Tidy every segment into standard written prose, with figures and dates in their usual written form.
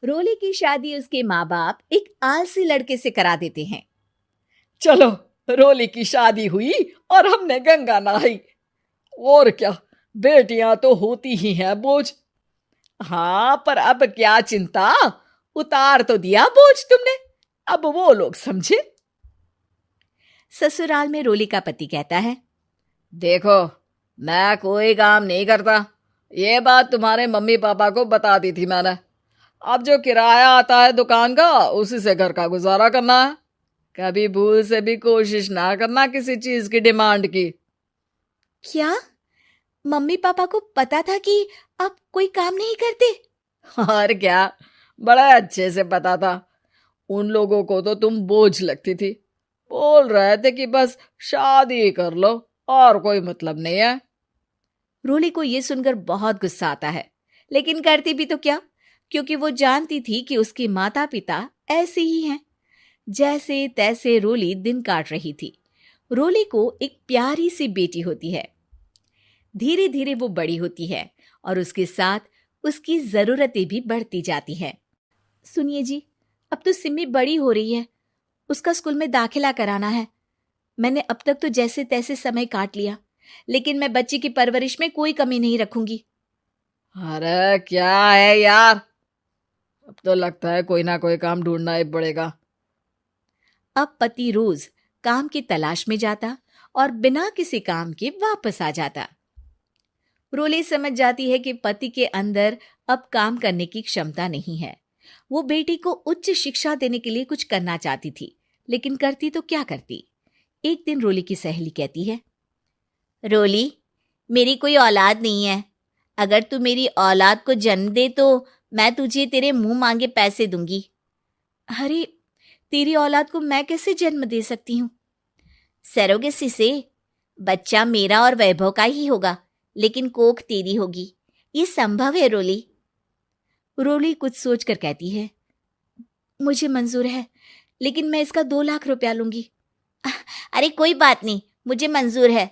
रोली की शादी उसके माँ बाप एक आलसी लड़के से करा देते हैं। चलो, रोली की शादी हुई और हमने गंगा नहाई। और क्या, बेटियां तो होती ही हैं बोझ। हाँ, पर अब क्या चिंता, उतार तो दिया बोझ तुमने, अब वो लोग समझे। ससुराल में रोली का पति कहता है, देखो, मैं कोई काम नहीं करता, ये बात तुम्हारे मम्मी पापा को बता दी थी मैंने। अब जो किराया आता है दुकान का, उसी से घर का गुजारा करना है। कभी भूल से भी कोशिश ना करना किसी चीज की डिमांड की। क्या मम्मी पापा को पता था कि आप कोई काम नहीं करते? और क्या, बड़ा अच्छे से पता था। उन लोगों को तो तुम बोझ लगती थी, बोल रहे थे कि बस शादी कर लो और कोई मतलब नहीं है। रोली को यह सुनकर बहुत गुस्सा आता है, लेकिन करती भी तो क्या, क्योंकि वो जानती थी कि उसके माता पिता ऐसे ही हैं। जैसे तैसे रोली दिन काट रही थी। रोली को एक प्यारी सी बेटी होती है। धीरे धीरे वो बड़ी होती है और उसके साथ उसकी जरूरतें भी बढ़ती जाती हैं। सुनिए जी, अब तो सिमी बड़ी हो रही है, उसका स्कूल में दाखिला कराना है। मैंने अब तक तो जैसे तैसे समय काट लिया, लेकिन मैं बच्ची की परवरिश में कोई कमी नहीं रखूंगी। अरे क्या है यार, अब तो लगता है कोई ना कोई काम ढूंढना ही पड़ेगा। अब पति रोज काम की तलाश में जाता और बिना किसी काम के वापस आ जाता। रोली समझ जाती है कि पति के अंदर अब काम करने की क्षमता नहीं है। वो बेटी को उच्च शिक्षा देने के लिए कुछ करना चाहती थी, लेकिन करती तो क्या करती। एक दिन रोली की सहेली कहती है, रोली, मेरी कोई औलाद नहीं है। अगर तू मेरी औलाद को जन्म दे तो मैं तुझे तेरे मुंह मांगे पैसे दूंगी। अरे, तेरी औलाद को मैं कैसे जन्म दे सकती हूँ? सरोगेसी से। बच्चा मेरा और वैभव का ही होगा, लेकिन कोख तेरी होगी। ये संभव है रोली। रोली कुछ सोचकर कहती है, मुझे मंजूर है, लेकिन मैं इसका 2 लाख रुपया लूंगी। अरे कोई बात नहीं, मुझे मंजूर है।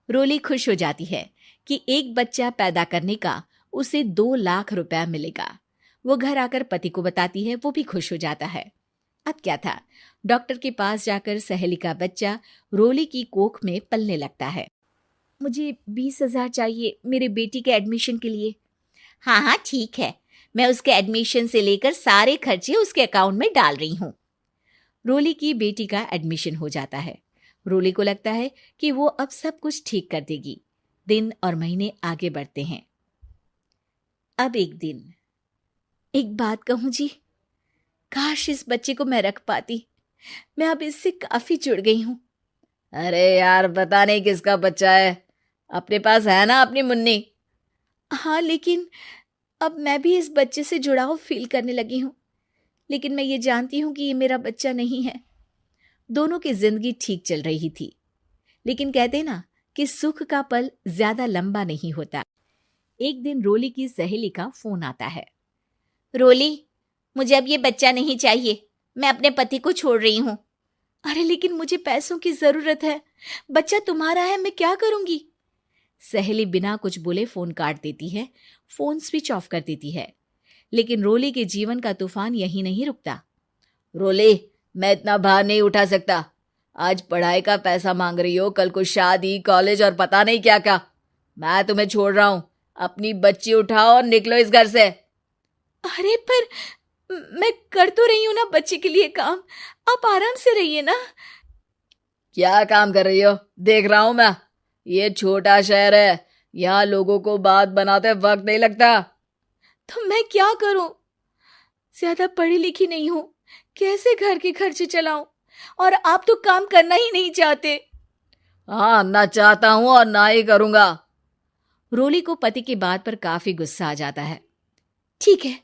रोली खुश हो जाती है कि एक बच्चा पैदा करने का उसे 2 लाख रुपया मिलेगा। वो घर आकर पति को बताती है, वो भी खुश हो जाता है। अब क्या था, डॉक्टर के पास जाकर सहेली का बच्चा रोली की कोख में पलने लगता है। मुझे 20,000 चाहिए मेरे बेटी के एडमिशन के लिए। हाँ हाँ ठीक है, मैं उसके एडमिशन से लेकर सारे खर्चे उसके अकाउंट में डाल रही हूँ। रोली की बेटी का एडमिशन हो जाता है। रोली को लगता है कि वो अब सब कुछ ठीक कर देगी। दिन और महीने आगे बढ़ते हैं। अब एक दिन, एक बात कहूँ जी, काश इस बच्चे को मैं रख पाती। मैं अब इससे काफी जुड़ गई हूँ। अरे यार, पता नहीं किसका बच्चा है, अपने पास है ना अपनी मुन्नी। हाँ, लेकिन अब मैं भी इस बच्चे से जुड़ाव फील करने लगी हूँ। लेकिन मैं ये जानती हूँ कि ये मेरा बच्चा नहीं है। दोनों की जिंदगी ठीक चल रही थी, लेकिन कहते ना कि सुख का पल ज्यादा लंबा नहीं होता। एक दिन रोली की सहेली का फोन आता है। रोली, मुझे अब ये बच्चा नहीं चाहिए, मैं अपने पति को छोड़ रही हूँ। अरे लेकिन मुझे पैसों की जरूरत है, बच्चा तुम्हारा है, मैं क्या करूंगी? सहेली बिना कुछ बोले फोन काट देती है, फोन स्विच ऑफ कर देती है। लेकिन रोली के जीवन का तूफान यहीं नहीं रुकता। रोली, मैं इतना भार नहीं उठा सकता। आज पढ़ाई का पैसा मांग रही हो, कल को शादी, कॉलेज और पता नहीं क्या क्या। मैं तुम्हें छोड़ रहा हूँ, अपनी बच्ची उठाओ और निकलो इस घर से। अरे पर मैं कर तो रही हूं ना बच्चे के लिए काम, आप आराम से रहिए ना। क्या काम कर रही हो, देख रहा हूं मैं। ये छोटा शहर है, यहाँ लोगों को बात बनाते वक्त नहीं लगता। तो मैं क्या करूं? ज्यादा पढ़ी लिखी नहीं हूं, कैसे घर के खर्चे चलाऊं? और आप तो काम करना ही नहीं चाहते। हाँ, ना चाहता हूं और ना ही करूंगा। रोली को पति की बात पर काफी गुस्सा आ जाता है। ठीक है,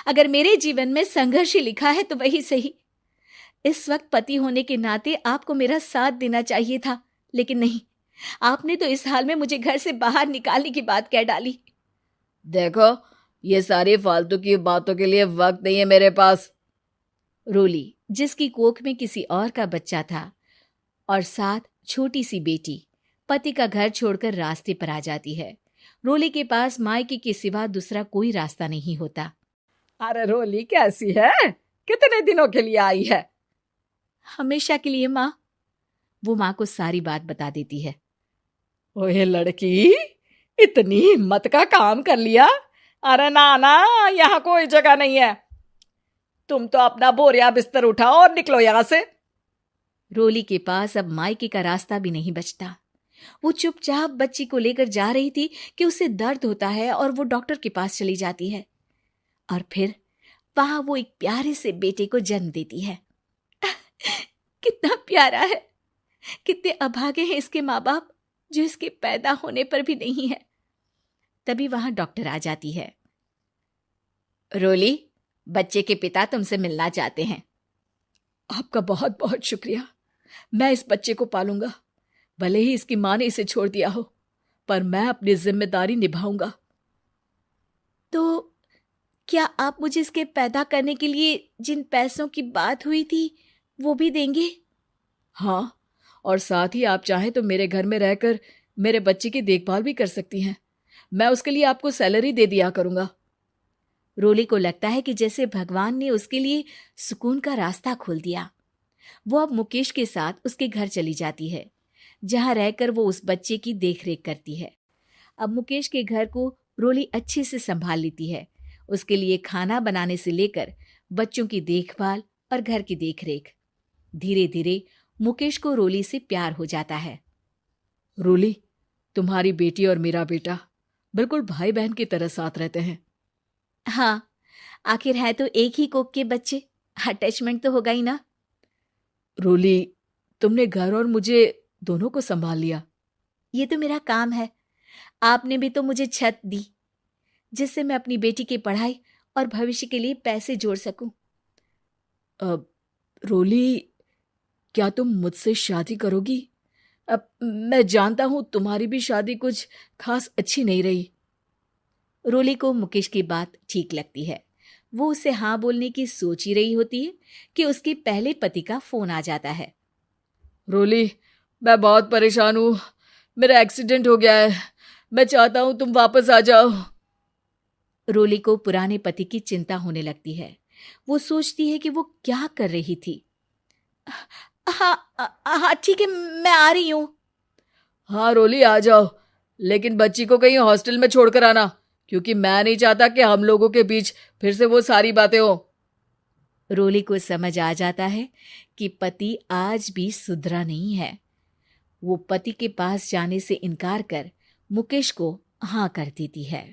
अगर मेरे जीवन में संघर्ष ही लिखा है तो वही सही। इस वक्त पति होने के नाते आपको मेरा साथ देना चाहिए था, लेकिन नहीं, आपने तो इस हाल में मुझे घर से बाहर निकालने की बात कह डाली। देखो, ये सारी फालतू की बातों के लिए वक्त नहीं है मेरे पास। रोली, जिसकी कोख में किसी और का बच्चा था और साथ छोटी सी बेटी, पति का घर छोड़कर रास्ते पर आ जाती है। रोली के पास मायके के सिवा दूसरा कोई रास्ता नहीं होता। अरे रोली कैसी है? कितने दिनों के लिए आई है? हमेशा के लिए माँ। वो माँ को सारी बात बता देती है। ओए लड़की, इतनी हिम्मत का काम कर लिया। अरे ना ना, यहाँ कोई जगह नहीं है। तुम तो अपना बोरिया बिस्तर उठाओ और निकलो यहाँ से। रोली के पास अब मायके का रास्ता भी नहीं बचता। वो चुपचाप बच्ची को लेकर जा रही थी कि उसे दर्द होता है और वो डॉक्टर के पास चली जाती है और फिर वहां वो एक प्यारे से बेटे को जन्म देती है। कितना प्यारा है, कितने अभागे हैं इसके माँ बाप जो इसके पैदा होने पर भी नहीं है। तभी वहां डॉक्टर आ जाती है। रोली, बच्चे के पिता तुमसे मिलना चाहते हैं। आपका बहुत बहुत शुक्रिया। मैं इस बच्चे को पालूंगा, भले ही इसकी माँ ने इसे छोड़ दिया हो, पर मैं अपनी जिम्मेदारी निभाऊंगा। तो क्या आप मुझे इसके पैदा करने के लिए जिन पैसों की बात हुई थी वो भी देंगे? हाँ, और साथ ही आप चाहें तो मेरे घर में रहकर मेरे बच्चे की देखभाल भी कर सकती हैं। मैं उसके लिए आपको सैलरी दे दिया करूंगा। रोली को लगता है कि जैसे भगवान ने उसके लिए सुकून का रास्ता खोल दिया। वो अब मुकेश के साथ उसके घर चली जाती है, जहां रहकर वो उस बच्चे की देखरेख करती है। अब मुकेश के घर को रोली अच्छे से संभाल लेती है। उसके लिए खाना बनाने से लेकर बच्चों की देखभाल और घर की देखरेख। धीरे धीरे मुकेश को रोली से प्यार हो जाता है। रोली, तुम्हारी बेटी और मेरा बेटा बिल्कुल भाई बहन की तरह साथ रहते हैं। हाँ, आखिर है तो एक ही कोख के बच्चे, अटैचमेंट तो होगा ही ना। रोली, तुमने घर और मुझे दोनों को संभाल लिया। ये तो मेरा काम है। आपने भी तो मुझे छत दी जिससे मैं अपनी बेटी की पढ़ाई और भविष्य के लिए पैसे जोड़ सकूं। अब रोली, क्या तुम मुझसे शादी करोगी? अब मैं जानता हूं तुम्हारी भी शादी कुछ खास अच्छी नहीं रही। रोली को मुकेश की बात ठीक लगती है। वो उसे हाँ बोलने की सोच ही रही होती है कि उसके पहले पति का फोन आ जाता है। रोली, मैं बहुत परेशान हूं। मेरा एक्सीडेंट हो गया है। मैं चाहता हूं तुम वापस आ जाओ। रोली को पुराने पति की चिंता होने लगती है। वो सोचती है कि वो क्या कर रही थी। हाँ हाँ ठीक है, मैं आ रही हूँ। हाँ रोली, आ जाओ, लेकिन बच्ची को कहीं हॉस्टल में छोड़कर आना, क्योंकि मैं नहीं चाहता कि हम लोगों के बीच फिर से वो सारी बातें हो। रोली को समझ आ जाता है कि पति आज भी सुधरा नहीं है। वो पति के पास जाने से इनकार कर मुकेश को हाँ कर देती है।